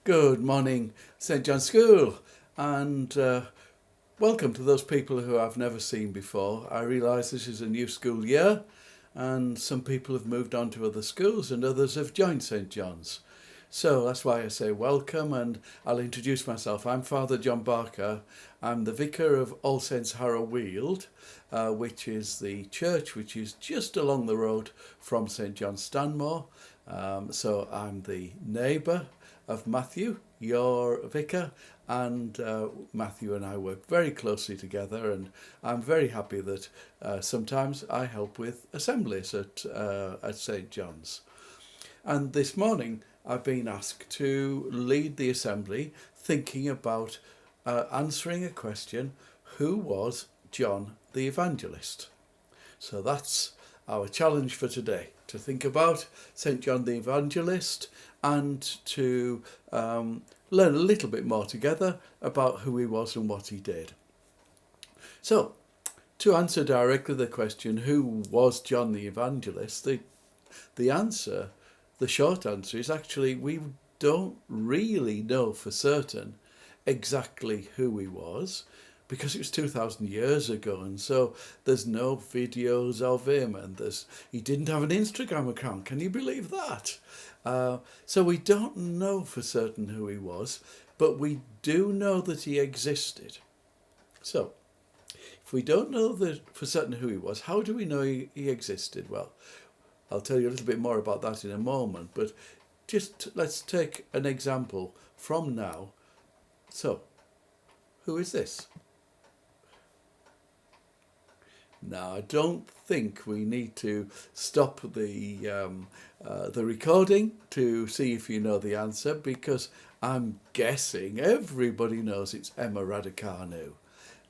Good morning, St John's School, and welcome to those people who I've never seen before. I realise this is a new school year, and some people have moved on to other schools, and others have joined St John's. So that's why I say welcome, and I'll introduce myself. I'm Father John Barker. I'm the vicar of All Saints Harrow Weald, which is the church which is just along the road from St John's Stanmore. So I'm the neighbour of Matthew, your vicar, and Matthew and I work very closely together, and I'm very happy that sometimes I help with assemblies at St John's. And this morning I've been asked to lead the assembly thinking about answering a question: who was John the Evangelist? So that's our challenge for today, to think about St John the Evangelist and to learn a little bit more together about who he was and what he did. So, to answer directly the question, who was John the Evangelist, the short answer is actually we don't really know for certain exactly who he was, because it was 2,000 years ago, and so there's no videos of him, and he didn't have an Instagram account. Can you believe that? So we don't know for certain who he was, but we do know that he existed. So if we don't know for certain who he was, how do we know he existed? Well, I'll tell you a little bit more about that in a moment, but just let's take an example from now. So, who is this? Now, I don't think we need to stop the recording to see if you know the answer, because I'm guessing everybody knows it's Emma Raducanu,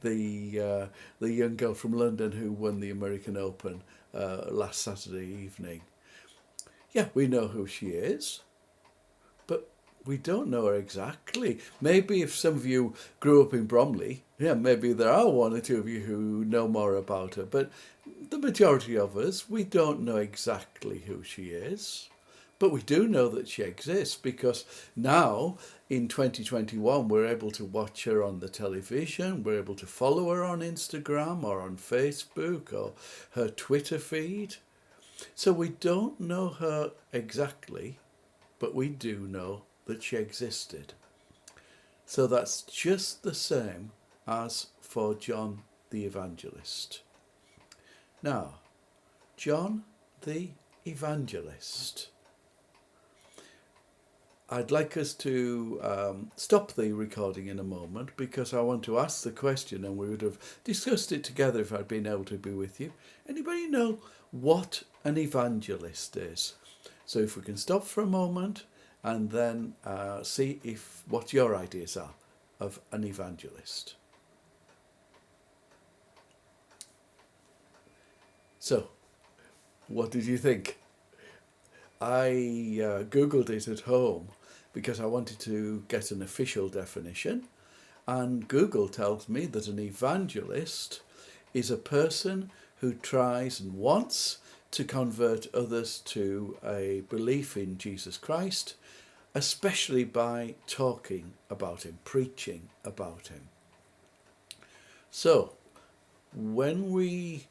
the young girl from London who won the American Open last Saturday evening. Yeah, we know who she is, but we don't know her exactly. Maybe if some of you grew up in Bromley, yeah, maybe there are one or two of you who know more about her, but the majority of us, we don't know exactly who she is. But we do know that she exists, because now in 2021 we're able to watch her on the television, we're able to follow her on Instagram or on Facebook or her Twitter feed. So we don't know her exactly, but we do know that she existed. So that's just the same as for John the Evangelist. Now, John the Evangelist. I'd like us to stop the recording in a moment, because I want to ask the question, and we would have discussed it together if I'd been able to be with you. Anybody know what an evangelist is? So if we can stop for a moment and then see what your ideas are of an evangelist. So, what did you think? I googled it at home because I wanted to get an official definition, and Google tells me that an evangelist is a person who tries and wants to convert others to a belief in Jesus Christ, especially by talking about him, preaching about him. So, when we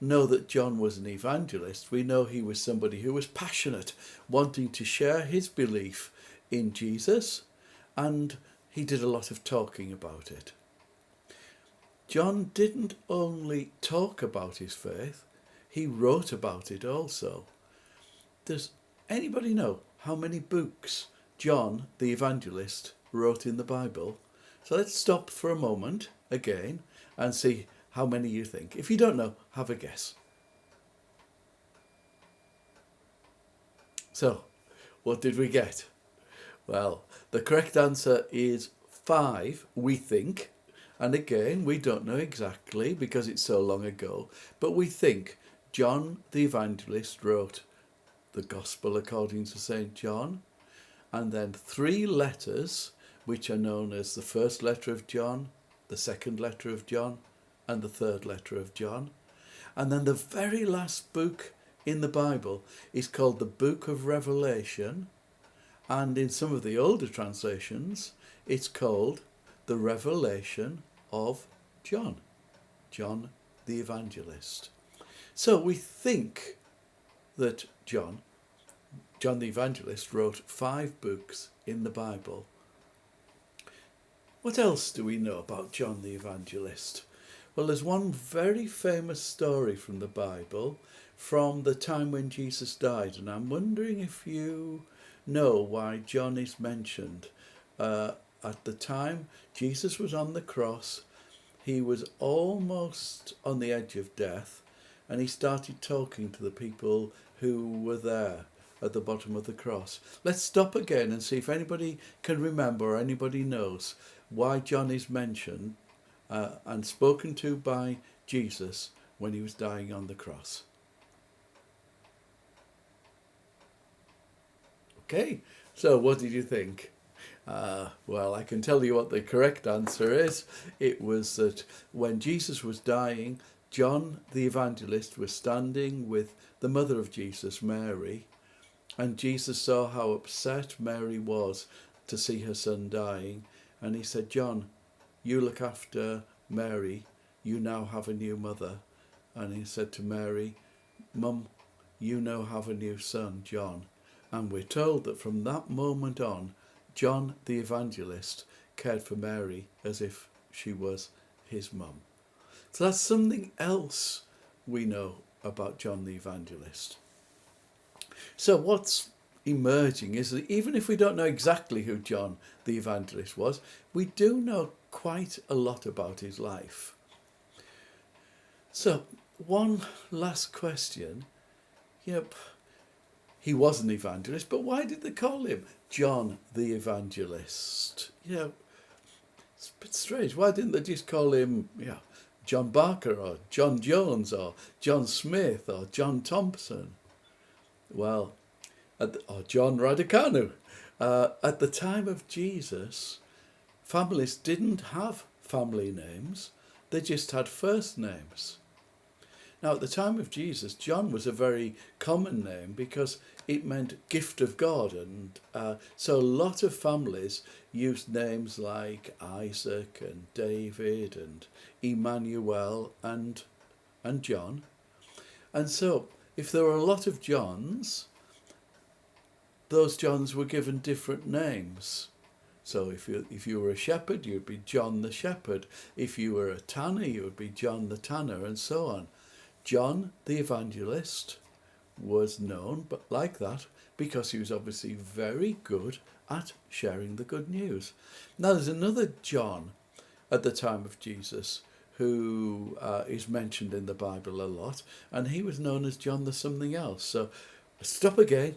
know that John was an evangelist, we know he was somebody who was passionate, wanting to share his belief in Jesus, and he did a lot of talking about it. John didn't only talk about his faith, he wrote about it also. Does anybody know how many books John the Evangelist wrote in the Bible? So let's stop for a moment again and see how many you think. If you don't know, have a guess. So, what did we get? Well, the correct answer is 5, we think. And again, we don't know exactly because it's so long ago, but we think John the Evangelist wrote the Gospel according to St. John, and then 3 letters, which are known as the first letter of John, the second letter of John, and the third letter of John. And then the very last book in the Bible is called the Book of Revelation, And in some of the older translations, it's called the Revelation of John, John the Evangelist. So we think that John the Evangelist, wrote 5 books in the Bible. What else do we know about John the Evangelist? Well, there's one very famous story from the Bible from the time when Jesus died, and I'm wondering if you know why John is mentioned. At the time Jesus was on the cross, he was almost on the edge of death, and he started talking to the people who were there at the bottom of the cross. Let's stop again and see if anybody can remember or anybody knows why John is mentioned and spoken to by Jesus when he was dying on the cross. Okay, so what did you think? Well, I can tell you what the correct answer is. It was that when Jesus was dying, John the Evangelist was standing with the mother of Jesus, Mary, and Jesus saw how upset Mary was to see her son dying, and he said, "John, you look after Mary, you now have a new mother." And he said to Mary, "Mum, you now have a new son, John." And we're told that from that moment on, John the Evangelist cared for Mary as if she was his mum. So that's something else we know about John the Evangelist. So what's emerging is that even if we don't know exactly who John the Evangelist was, we do know quite a lot about his life. So one last question. Yep, he was an evangelist, but why did they call him John the Evangelist? It's a bit strange. Why didn't they just call him, John Barker or John Jones or John Smith or John Thompson? Well, or John Radicanu. At the time of Jesus, families didn't have family names. They just had first names. Now, at the time of Jesus, John was a very common name because it meant gift of God. And so a lot of families used names like Isaac and David and Emmanuel and John. And so if there were a lot of Johns, those Johns were given different names. So if you were a shepherd, you'd be John the Shepherd. If you were a tanner, you would be John the Tanner, and so on. John the Evangelist was known but like that because he was obviously very good at sharing the good news. Now there's another John at the time of Jesus who is mentioned in the Bible a lot, and he was known as John the something else. So stop again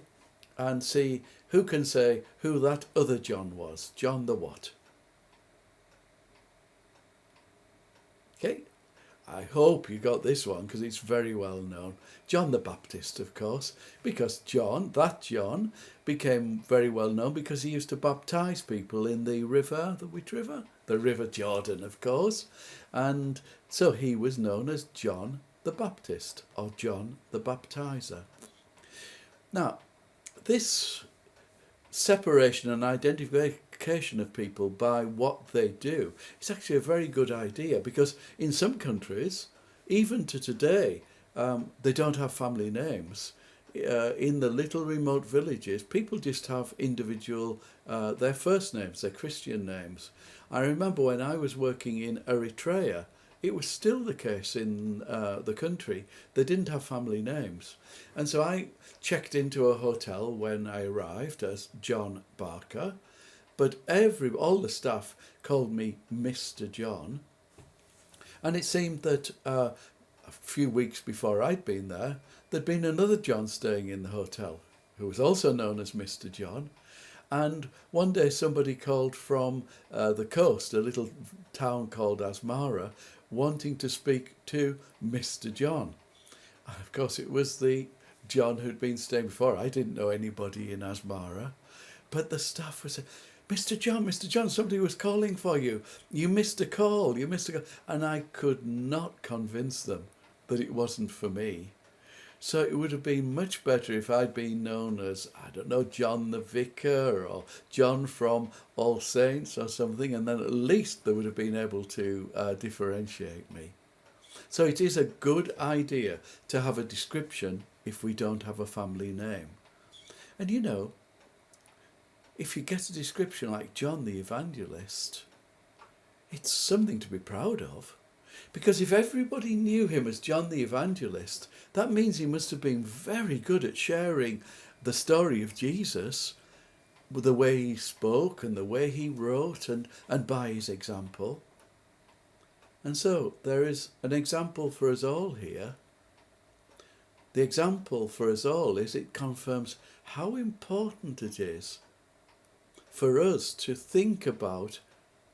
and see who can say who that other John was. John the what? Okay, I hope you got this one because it's very well known. John the Baptist, of course, because that John became very well known because he used to baptize people in the river, the River Jordan, of course. And so he was known as John the Baptist or John the Baptizer. Now, this separation and identification of people by what they do is actually a very good idea, because in some countries, even to today, they don't have family names. In the little remote villages, people just have individual, their first names, their Christian names. I remember when I was working in Eritrea, it was still the case in the country. They didn't have family names. And so I checked into a hotel when I arrived as John Barker, but all the staff called me Mr. John. And it seemed that a few weeks before I'd been there, there'd been another John staying in the hotel who was also known as Mr. John. And one day somebody called from the coast, a little town called Asmara, wanting to speak to Mr. John. And of course, it was the John who'd been staying before. I didn't know anybody in Asmara, but the staff was saying, Mr. John, somebody was calling for you. You missed a call. And I could not convince them that it wasn't for me. So it would have been much better if I'd been known as, I don't know, John the Vicar or John from All Saints or something, and then at least they would have been able to differentiate me. So it is a good idea to have a description if we don't have a family name. And you know, if you get a description like John the Evangelist, it's something to be proud of. Because if everybody knew him as John the Evangelist, that means he must have been very good at sharing the story of Jesus, with the way he spoke and the way he wrote, and by his example. And so there is an example for us all here. The example for us all is it confirms how important it is for us to think about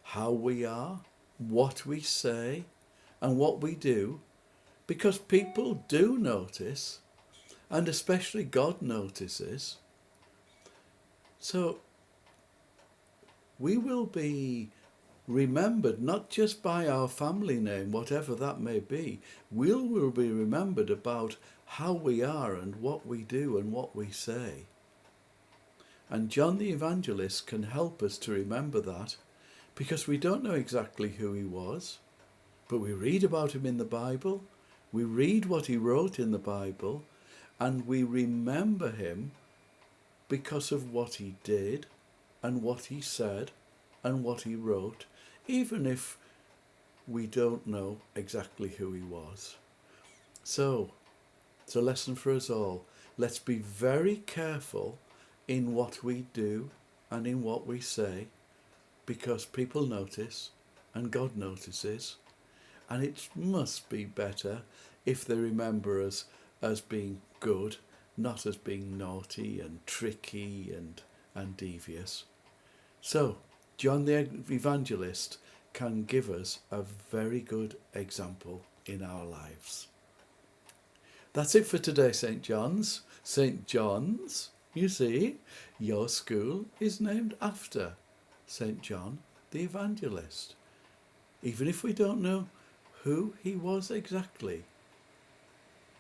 how we are, what we say, and what we do, because people do notice, and especially God notices. So we will be remembered not just by our family name, whatever that may be. We will be remembered about how we are and what we do and what we say. And John the Evangelist can help us to remember that, because we don't know exactly who he was, but we read about him in the Bible, we read what he wrote in the Bible, and we remember him because of what he did and what he said and what he wrote, even if we don't know exactly who he was. So, it's a lesson for us all. Let's be very careful in what we do and in what we say, because people notice and God notices. And it must be better if they remember us as being good, not as being naughty and tricky and devious. So, John the Evangelist can give us a very good example in our lives. That's it for today, St. John's. St. John's, you see, your school is named after St. John the Evangelist. Even if we don't know who he was exactly,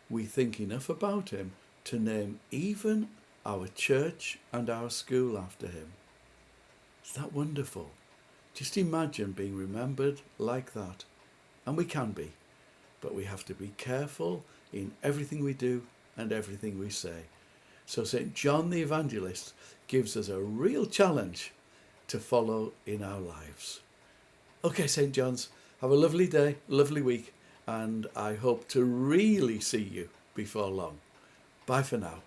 we think enough about him to name even our church and our school after him. Is that wonderful? Just imagine being remembered like that. And we can be, but we have to be careful in everything we do and everything we say. So St. John the Evangelist gives us a real challenge to follow in our lives. Okay, St. John's, have a lovely day, lovely week, and I hope to really see you before long. Bye for now.